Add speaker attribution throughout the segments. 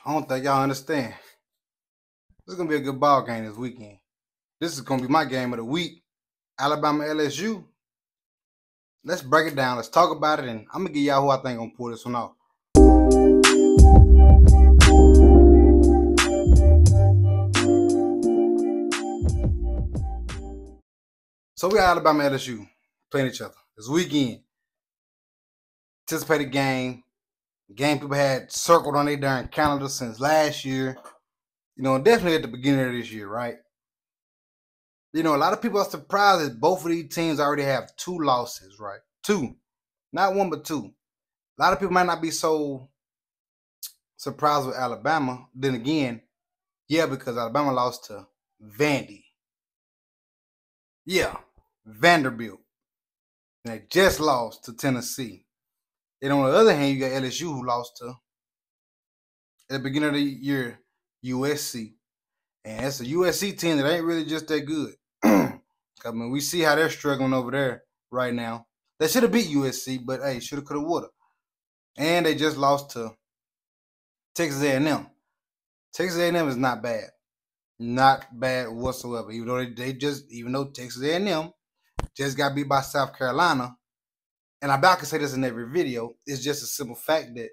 Speaker 1: I don't think y'all understand. This is gonna be a good ball game this weekend. This is gonna be my game of the week. Alabama LSU. Let's break it down. Let's talk about it, and I'm gonna give y'all who I think gonna pull this one off. So we got Alabama LSU playing each other this weekend. Anticipated game. Game people had circled on their darn calendar since last year. Definitely at the beginning of this year, right? A lot of people are surprised that both of these teams already have 2 losses, right? 2. Not 1, but 2. A lot of people might not be so surprised with Alabama. Then again, yeah, because Alabama lost to Vandy. Yeah, Vanderbilt. And they just lost to Tennessee. And on the other hand, you got LSU who lost to, at the beginning of the year, USC. And it's a USC team that ain't really just that good. I mean, we see how they're struggling over there right now. They should have beat USC, but hey, shoulda, coulda, woulda. And they just lost to Texas A&M. Texas A&M is not bad. Not bad whatsoever. Even though Texas A&M just got beat by South Carolina, and I about to say this in every video, it's just a simple fact that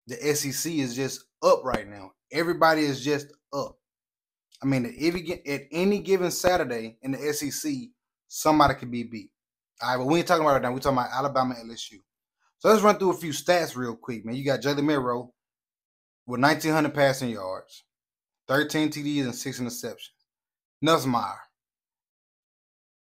Speaker 1: the SEC is just up right now. Everybody is just up. I mean, at any given Saturday in the SEC, somebody could be beat. All right, but we ain't talking about it right now. We're talking about Alabama LSU. So let's run through a few stats real quick, man. You got Jalen Milroe with 1,900 passing yards, 13 TDs and 6 interceptions. Nussmeier,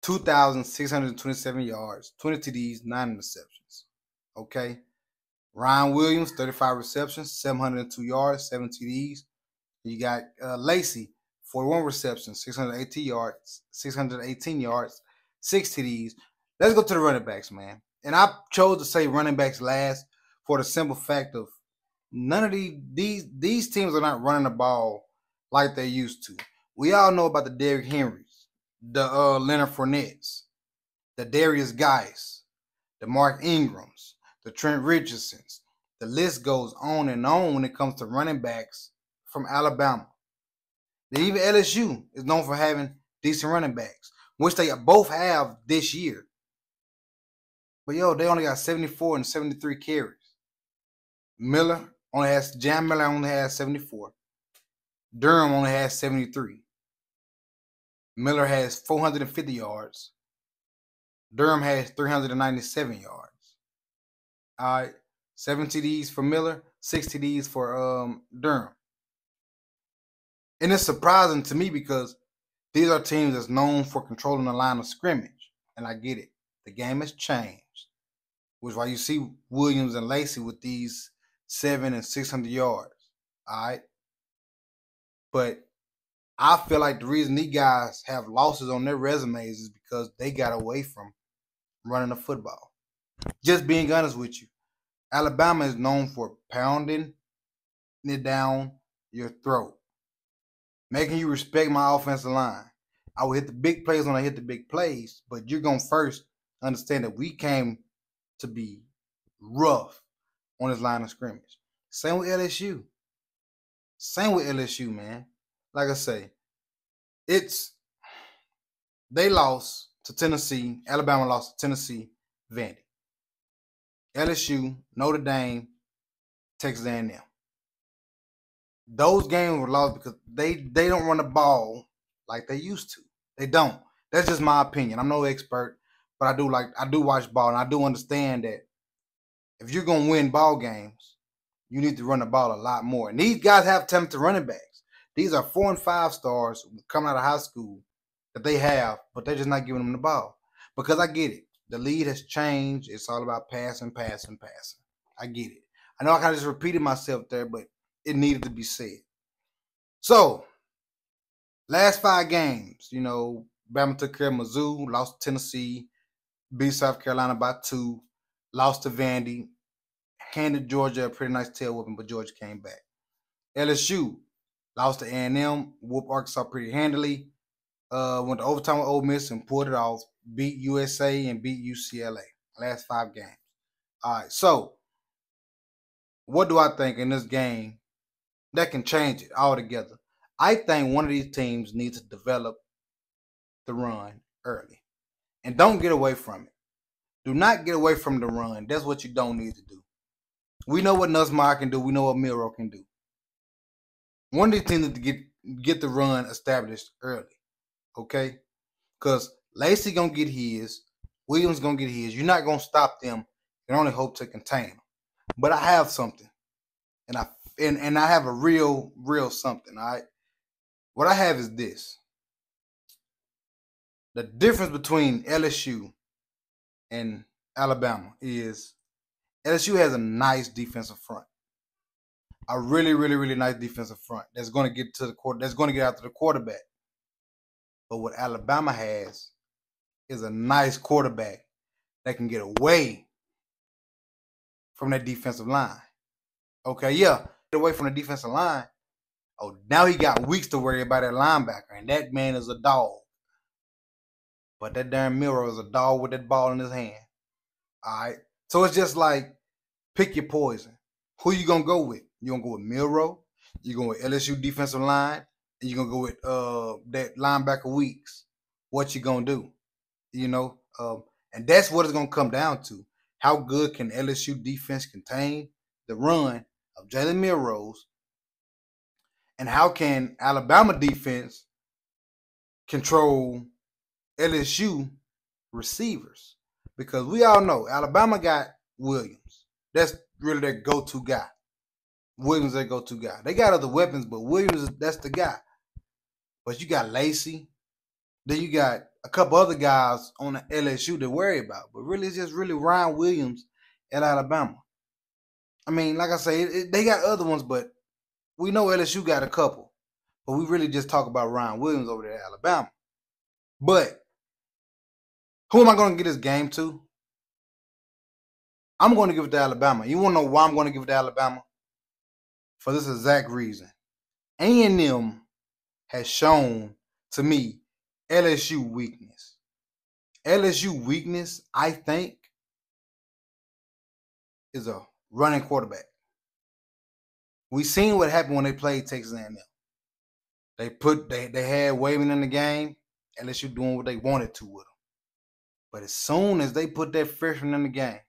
Speaker 1: 2,627 yards, 20 TDs, 9 interceptions. Okay. Ryan Williams, 35 receptions, 702 yards, 7 TDs. You got Lacey, 41 receptions, 618 yards, 6 TDs. Let's go to the running backs, man. And I chose to say running backs last for the simple fact of none of these teams are not running the ball like they used to. We all know about the Derrick Henrys, the Leonard Fournettes, the Darius Guice, the Mark Ingrams, the Trent Richardsons. The list goes on and on when it comes to running backs from Alabama. Even LSU is known for having decent running backs, which they both have this year. But they only got 74 and 73 carries. Jam Miller only has 74. Durham only has 73. Miller has 450 yards. Durham has 397 yards. All right, 7 TDs for Miller, 6 TDs for Durham. And it's surprising to me because these are teams that's known for controlling the line of scrimmage. And I get it. The game has changed. Which is why you see Williams and Lacey with these 700 and 600 yards. All right. But I feel like the reason these guys have losses on their resumes is because they got away from running the football. Just being honest with you. Alabama is known for pounding it down your throat. Making you respect my offensive line. I will hit the big plays when I hit the big plays, but you're going to first understand that we came to be rough on this line of scrimmage. Same with LSU. Man. Like I say, they lost to Tennessee. Alabama lost to Tennessee, Vandy. LSU, Notre Dame, Texas A&M. Those games were lost because they don't run the ball like they used to. They don't. That's just my opinion. I'm no expert, but I do watch ball, and I do understand that if you're gonna win ball games, you need to run the ball a lot more. And these guys have talented running backs. These are 4 and 5 stars coming out of high school that they have, but they're just not giving them the ball. Because I get it. The lead has changed. It's all about passing. I get it. I know I kind of just repeated myself there, but it needed to be said. So, last 5 games, Bama took care of Mizzou, lost to Tennessee, beat South Carolina by 2, lost to Vandy, handed Georgia a pretty nice tail whooping, but Georgia came back. LSU lost to A&M, whooped Arkansas pretty handily, went to overtime with Ole Miss and pulled it off, beat USA and beat UCLA. Last 5 games. All right, so what do I think in this game that can change it altogether. I think one of these teams needs to develop the run early. And don't get away from it. Do not get away from the run. That's what you don't need to do. We know what Nussmeier can do. We know what Miro can do. One of these teams needs to get the run established early. Okay? Because Lacey gonna get his, Williams gonna get his. You're not gonna stop them. You can only hope to contain them. But I have something. And I have a real something. All right. What I have is this. The difference between LSU and Alabama is LSU has a nice defensive front. A really nice defensive front that's going to get to the court. That's going to get after the quarterback. But what Alabama has is a nice quarterback that can get away from that defensive line. Okay, yeah, get away from the defensive line. Oh, now he got weeks to worry about that linebacker, and that man is a dog. But that darn Miro is a dog with that ball in his hand. All right, so it's just like pick your poison. Who you gonna go with? You gonna go with Miro? You going with LSU defensive line? And you gonna go with that linebacker Weeks? What you gonna do? You know, and that's what it's gonna come down to. How good can LSU defense contain the run of Jalen Milroe? And how can Alabama defense control LSU receivers? Because we all know Alabama got Williams. That's really their go-to guy. Williams is their go-to guy. They got other weapons, but Williams, that's the guy. But you got Lacey. Then you got a couple other guys on the LSU to worry about. But really, it's just really Ryan Williams at Alabama. I mean, like I say, they got other ones, but we know LSU got a couple. But we really just talk about Ryan Williams over there at Alabama. But who am I going to get this game to? I'm going to give it to Alabama. You want to know why I'm going to give it to Alabama? For this exact reason. A&M has shown to me LSU weakness. LSU weakness, I think, is a running quarterback. We seen what happened when they played Texas A&M. They had Waving in the game. LSU doing what they wanted to with them. But as soon as they put that freshman in the game,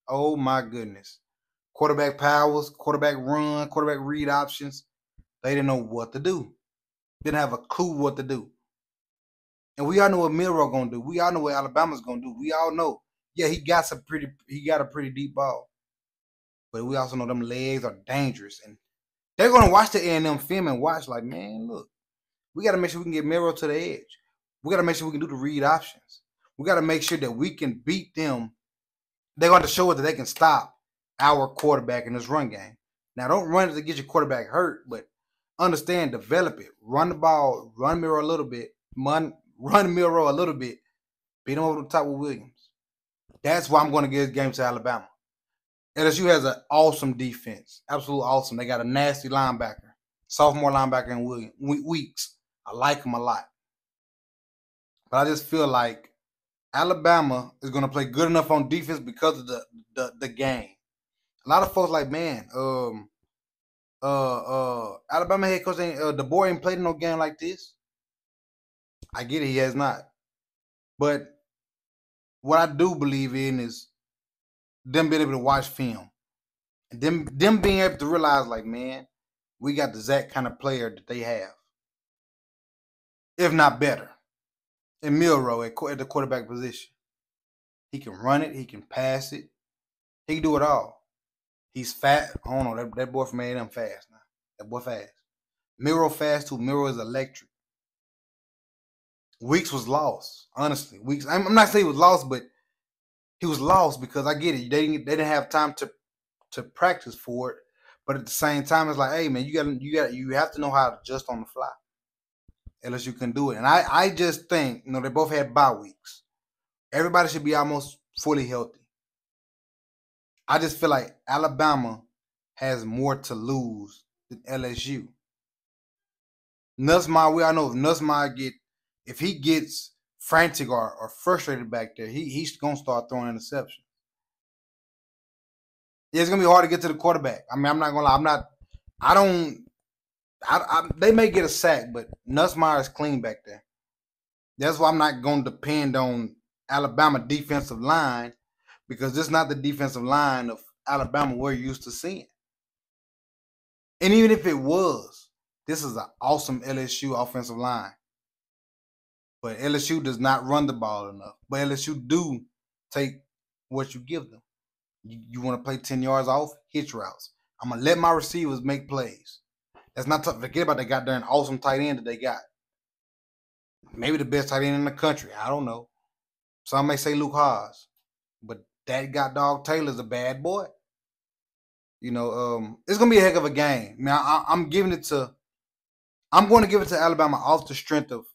Speaker 1: oh my goodness. Quarterback powers, quarterback run, quarterback read options. They didn't know what to do. Didn't have a clue what to do. And we all know what Milroe gonna do. We all know what Alabama's gonna do. We all know. Yeah, he got a pretty deep ball. But we also know them legs are dangerous. And they're gonna watch the A&M film and watch like, man, look, we gotta make sure we can get Milroe to the edge. We gotta make sure we can do the read options. We gotta make sure that we can beat them. They're going to show us that they can stop our quarterback in this run game. Now, don't run it to get your quarterback hurt, but understand, develop it. Run the ball, run Milroe a little bit, run Milroe a little bit, beat him over the top with Williams. That's why I'm going to give this game to Alabama. LSU has an awesome defense, absolutely awesome. They got a nasty linebacker, sophomore linebacker in Weeks. I like him a lot. But I just feel like Alabama is going to play good enough on defense because of the game. A lot of folks like, man, Alabama head coach DeBoer ain't played in no game like this. I get it, he has not. But what I do believe in is them being able to watch film. And them being able to realize, like, man, we got the exact kind of player that they have. If not better. And Milroe at the quarterback position. He can run it. He can pass it. He can do it all. He's fat. I don't know. That boy from A&M fast now. That boy fast. Milroe fast too. Milroe is electric. Weeks was lost. Honestly. Weeks. I'm not saying he was lost, but he was lost because I get it. They didn't have time to practice for it. But at the same time, it's like, hey man, you have to know how to adjust on the fly. Unless you can do it. And I just think, they both had bye weeks. Everybody should be almost fully healthy. I just feel like Alabama has more to lose than LSU. Nussmeier, we all know if he gets frantic or frustrated back there, he's going to start throwing interceptions. Yeah, it's going to be hard to get to the quarterback. I mean, I'm not going to lie. They may get a sack, but Nussmeier is clean back there. That's why I'm not going to depend on Alabama defensive line, because this is not the defensive line of Alabama we're used to seeing. And even if it was, this is an awesome LSU offensive line. But LSU does not run the ball enough. But LSU do take what you give them. You want to play 10 yards off, hitch routes. I'm going to let my receivers make plays. That's not tough. Forget about that goddamn awesome tight end that they got. Maybe the best tight end in the country. I don't know. Some may say Luke Haas. But that goddamn Taylor's a bad boy. You know, it's going to be a heck of a game. Now, I'm going to give it to Alabama off the strength of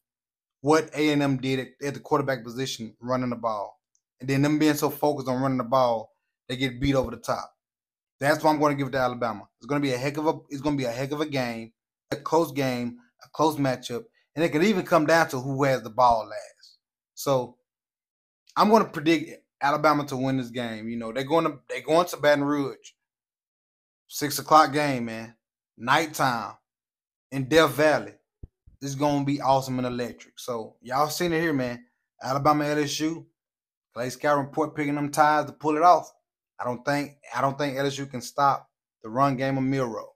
Speaker 1: what A&M did at the quarterback position, running the ball. And then them being so focused on running the ball, they get beat over the top. That's why I'm going to give it to Alabama. It's going to be a heck of a game, a close matchup, and it could even come down to who has the ball last. So I'm going to predict Alabama to win this game. You know, they're going to Baton Rouge. 6 o'clock game, man. Nighttime in Death Valley. It's going to be awesome and electric. So y'all seen it here, man. Alabama LSU. Clay Scott report picking them ties to pull it off. I don't think LSU can stop the run game of Milroe.